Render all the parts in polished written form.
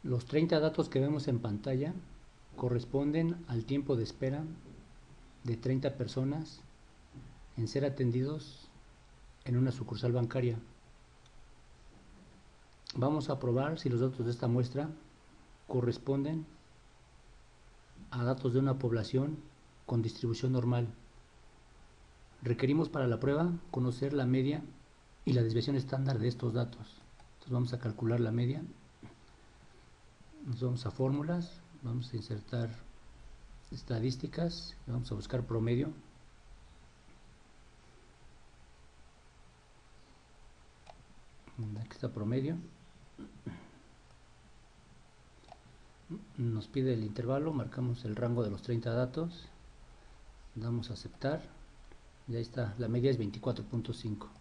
Los 30 datos que vemos en pantalla corresponden al tiempo de espera de 30 personas en ser atendidos en una sucursal bancaria. Vamos a probar si los datos de esta muestra corresponden a datos de una población con distribución normal. Requerimos para la prueba conocer la media y la desviación estándar de estos datos. Entonces vamos a calcular la media. Nos vamos a fórmulas, vamos a insertar estadísticas y vamos a buscar promedio. Aquí está promedio. Nos pide el intervalo, marcamos el rango de los 30 datos, damos a aceptar y ahí está, la media es 24.5. Vamos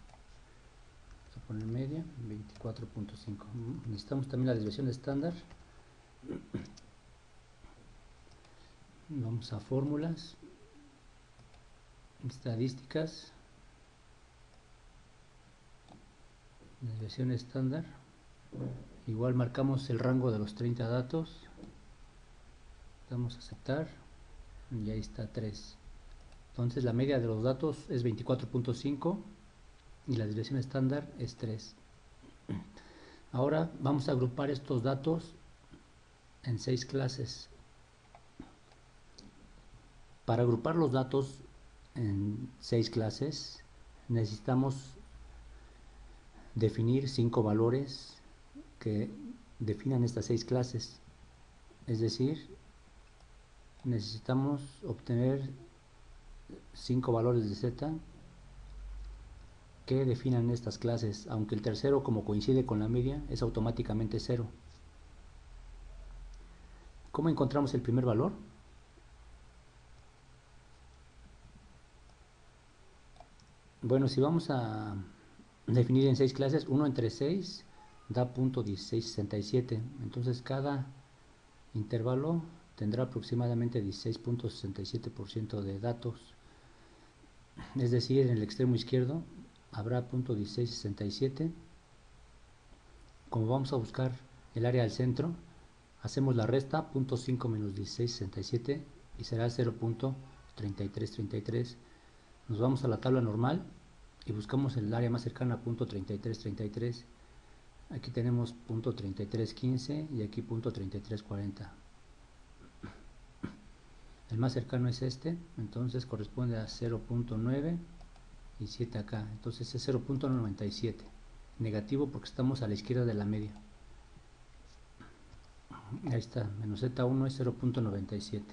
a poner media 24.5. Necesitamos también la desviación estándar. Vamos a fórmulas, estadísticas, desviación estándar. Igual marcamos el rango de los 30 datos, damos a aceptar y ahí está 3. Entonces la media de los datos es 24.5 y la desviación estándar es 3. Ahora vamos a agrupar estos datos en 6 clases. Para agrupar los datos en 6 clases necesitamos definir 5 valores que definan estas 6 clases. Es decir, necesitamos obtener 5 valores de z que definan estas clases, aunque el tercero, como coincide con la media, es automáticamente 0. ¿Cómo encontramos el primer valor? Bueno, si vamos a definir en 6 clases, 1 entre 6 da .1667. Entonces cada intervalo tendrá aproximadamente 16.67% de datos. Es decir, en el extremo izquierdo habrá .1667. Como vamos a buscar el área al centro, hacemos la resta, 0.5 menos 1667 y será 0.3333. Nos vamos a la tabla normal y buscamos el área más cercana a .3333. Aquí tenemos .3315 y aquí .3340. El más cercano es este, entonces corresponde a 0.9 y 7 acá, entonces es 0.97. Negativo porque estamos a la izquierda de la media. Ahí está, menos Z1 es 0.97.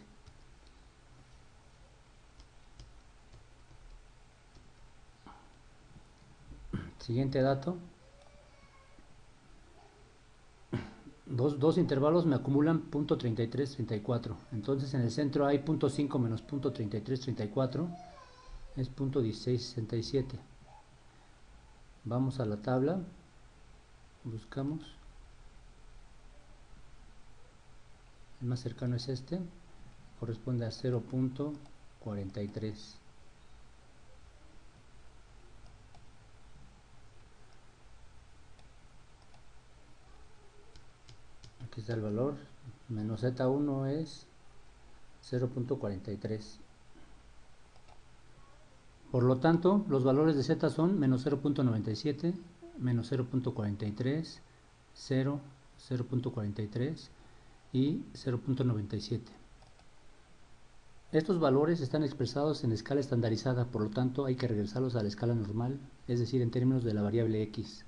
Siguiente dato. Dos intervalos me acumulan .3334. Entonces en el centro hay .5 menos .3334. Es .1667. Vamos a la tabla. Buscamos. El más cercano es este. Corresponde a 0.43. Aquí está el valor. Menos Z1 es 0.43. Por lo tanto, los valores de Z son menos 0.97, menos 0.43, 0, 0.43 y 0.97. Estos valores están expresados en escala estandarizada, por lo tanto hay que regresarlos a la escala normal, es decir, en términos de la variable x.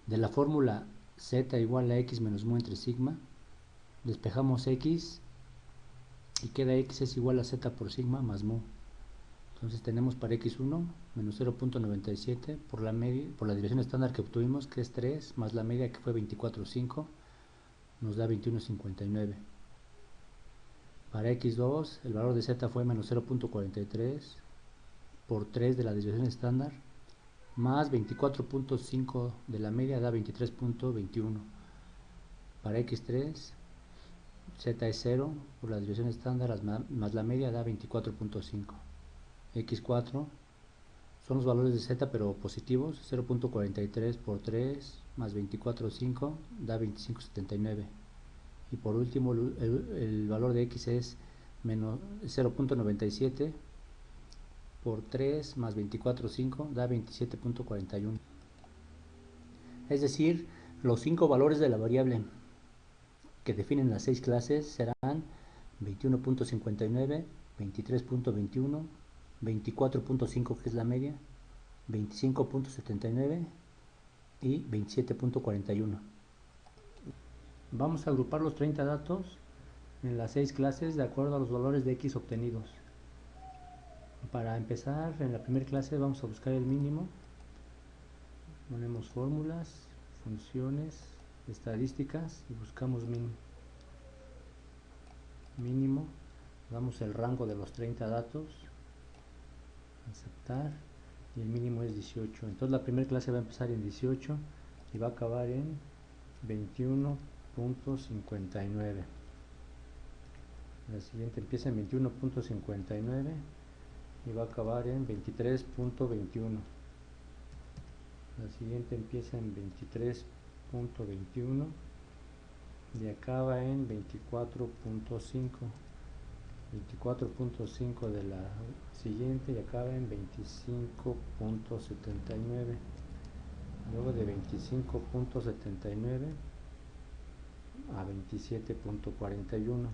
De la fórmula z igual a x menos mu entre sigma, despejamos x y queda x es igual a z por sigma más mu. Entonces tenemos para x1 menos 0.97 por la desviación estándar que obtuvimos, que es 3, más la media que fue 24.5, nos da 21.59. Para x2 el valor de z fue menos 0.43 por 3 de la desviación estándar, más 24.5 de la media da 23.21. Para x3 z es 0 por la desviación estándar más la media da 24.5. x4 son los valores de z pero positivos, 0.43 por 3 más 24.5 da 25.79. y por último el valor de x es menos 0.97 por 3 más 24,5 da 27.41. Es decir, los 5 valores de la variable que definen las 6 clases serán 21.59, 23.21, 24.5 que es la media, 25.79 y 27.41. Vamos a agrupar los 30 datos en las 6 clases de acuerdo a los valores de x obtenidos. Para empezar, en la primera clase vamos a buscar el mínimo. Ponemos fórmulas, funciones, estadísticas y buscamos mínimo. Damos el rango de los 30 datos, aceptar, y el mínimo es 18. Entonces la primera clase va a empezar en 18 y va a acabar en 21.59. La siguiente empieza en 21.59 y va a acabar en 23.21. La siguiente empieza en 23.21 y acaba en 24.5. 24.5 de la siguiente y acaba en 25.79. Luego de 25.79 a 27.41.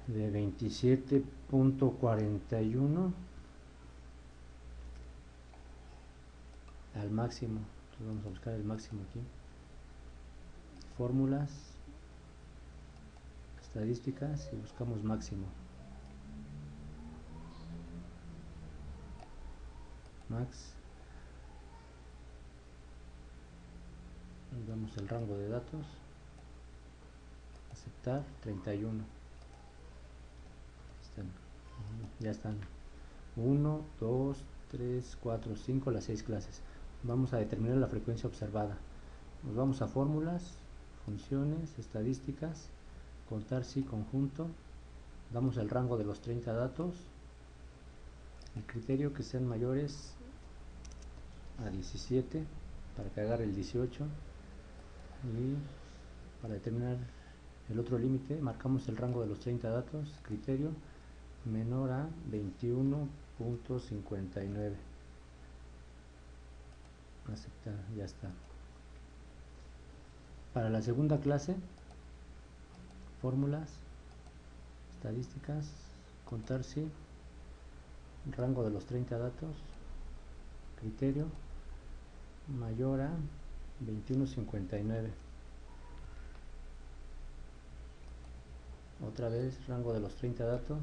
De 27.41 al máximo. Entonces vamos a buscar el máximo aquí. Fórmulas, estadísticas y buscamos máximo. Max. Damos el rango de datos. Aceptar 31. Ya están 1, 2, 3, 4, 5, las 6 clases. Vamos a determinar la frecuencia observada. Nos vamos a fórmulas, funciones, estadísticas, contar sí conjunto. Damos el rango de los 30 datos. El criterio que sean mayores a 17 para que agarre el 18. Y para determinar el otro límite marcamos el rango de los 30 datos, criterio menor a 21.59. Aceptar, ya está. Para la segunda clase, fórmulas, estadísticas, contar sí, rango de los 30 datos, criterio mayor a 21.59. Otra vez rango de los 30 datos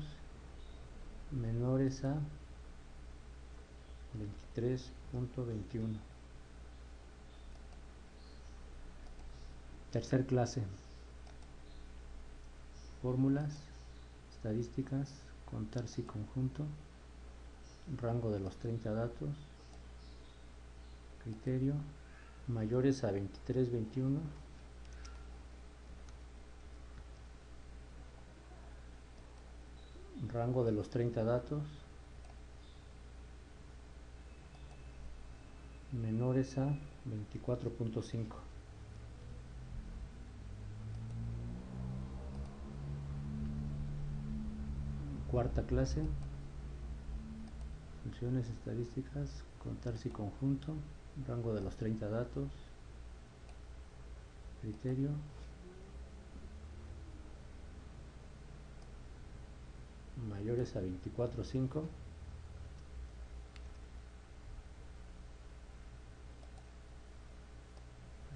menores a 23.21. Tercer clase, fórmulas, estadísticas, contar sí conjunto, rango de los 30 datos, criterio mayores a 23.21. Rango de los 30 datos menores a 24.5. Cuarta clase, funciones estadísticas, contar sí conjunto, rango de los 30 datos, criterio mayores a 24.5.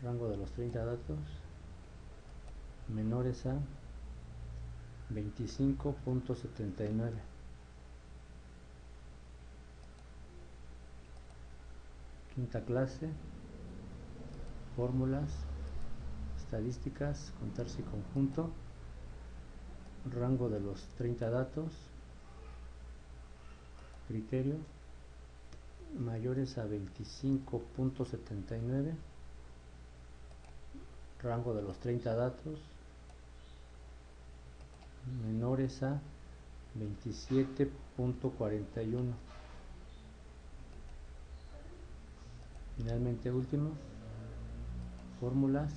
Rango de los 30 datos menores a 25.79. Quinta clase, fórmulas, estadísticas, contar sí conjunto, rango de los 30 datos, criterio mayores a 25.79. Rango de los 30 datos menores a 27.41. Finalmente último, fórmulas.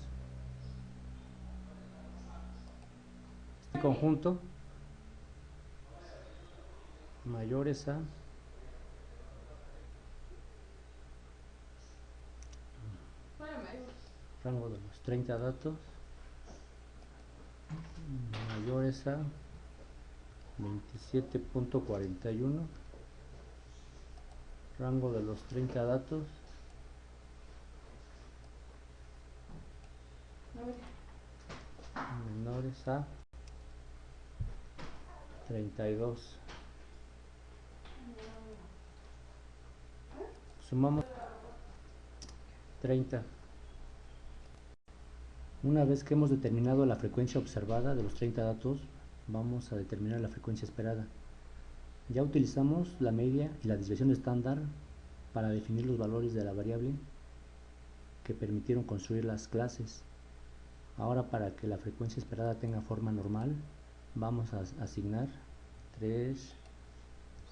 Este conjunto mayores a rango de los 30 datos mayores a 27.41, rango de los 30 datos menores a 32. Sumamos 30. Una vez que hemos determinado la frecuencia observada de los 30 datos, vamos a determinar la frecuencia esperada. Ya utilizamos la media y la desviación estándar para definir los valores de la variable que permitieron construir las clases. Ahora, para que la frecuencia esperada tenga forma normal, vamos a asignar 3,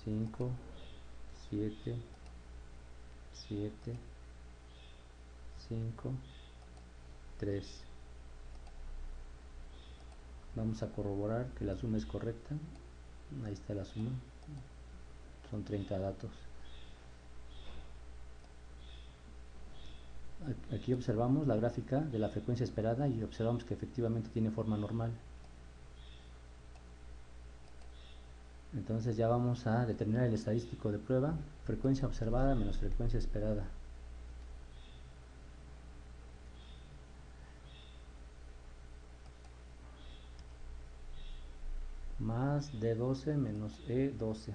5, 7, 7, 5, 3. Vamos a corroborar que la suma es correcta. Ahí está la suma. Son 30 datos. Aquí observamos la gráfica de la frecuencia esperada y observamos que efectivamente tiene forma normal. Entonces ya vamos a determinar el estadístico de prueba: frecuencia observada menos frecuencia esperada. Más D12 menos E12.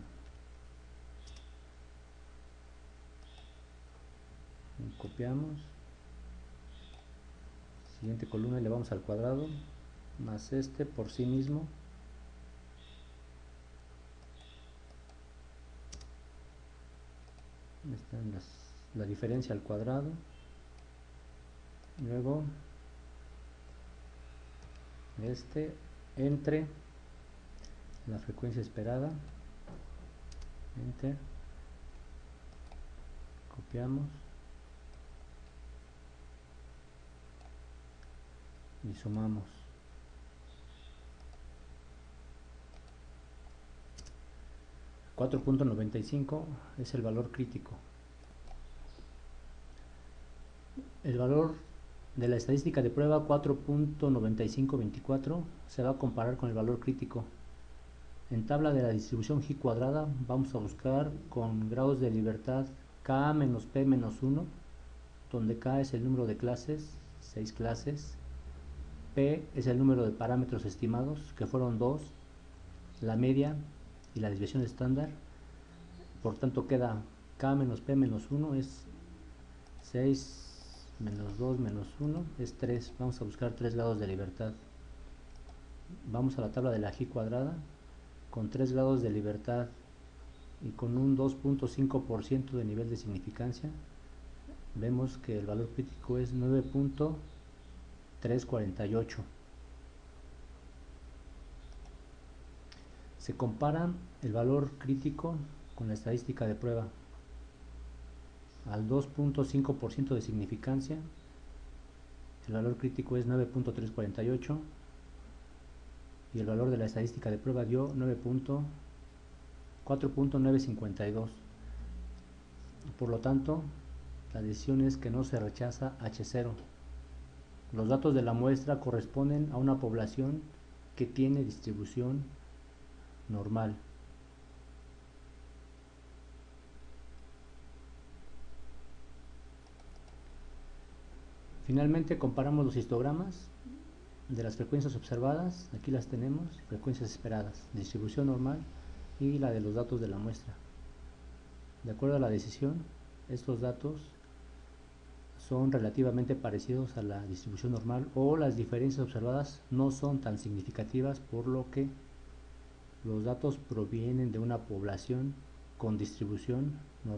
Copiamos. Siguiente columna elevamos al cuadrado, más este por sí mismo. Están la diferencia al cuadrado. Luego este entre la frecuencia esperada, enter, copiamos y sumamos. .95 es el valor crítico. El valor de la estadística de prueba 4.9524 se va a comparar con el valor crítico. En tabla de la distribución G cuadrada vamos a buscar con grados de libertad K menos P menos 1, donde K es el número de clases, 6 clases, P es el número de parámetros estimados, que fueron 2, la media y la desviación estándar. Por tanto queda K menos P menos 1 es 6 menos 2 menos 1 es 3. Vamos a buscar 3 grados de libertad. Vamos a la tabla de la G cuadrada. Con 3 grados de libertad y con un 2.5% de nivel de significancia, vemos que el valor crítico es 9.348. Se compara el valor crítico con la estadística de prueba. Al 2.5% de significancia, el valor crítico es 9.348 y el valor de la estadística de prueba dio 4.952. Por lo tanto, la decisión es que no se rechaza H0. Los datos de la muestra corresponden a una población que tiene distribución normal. Finalmente comparamos los histogramas de las frecuencias observadas. Aquí las tenemos: frecuencias esperadas, distribución normal y la de los datos de la muestra. De acuerdo a la decisión, estos datos son relativamente parecidos a la distribución normal, o las diferencias observadas no son tan significativas, por lo que los datos provienen de una población con distribución normal.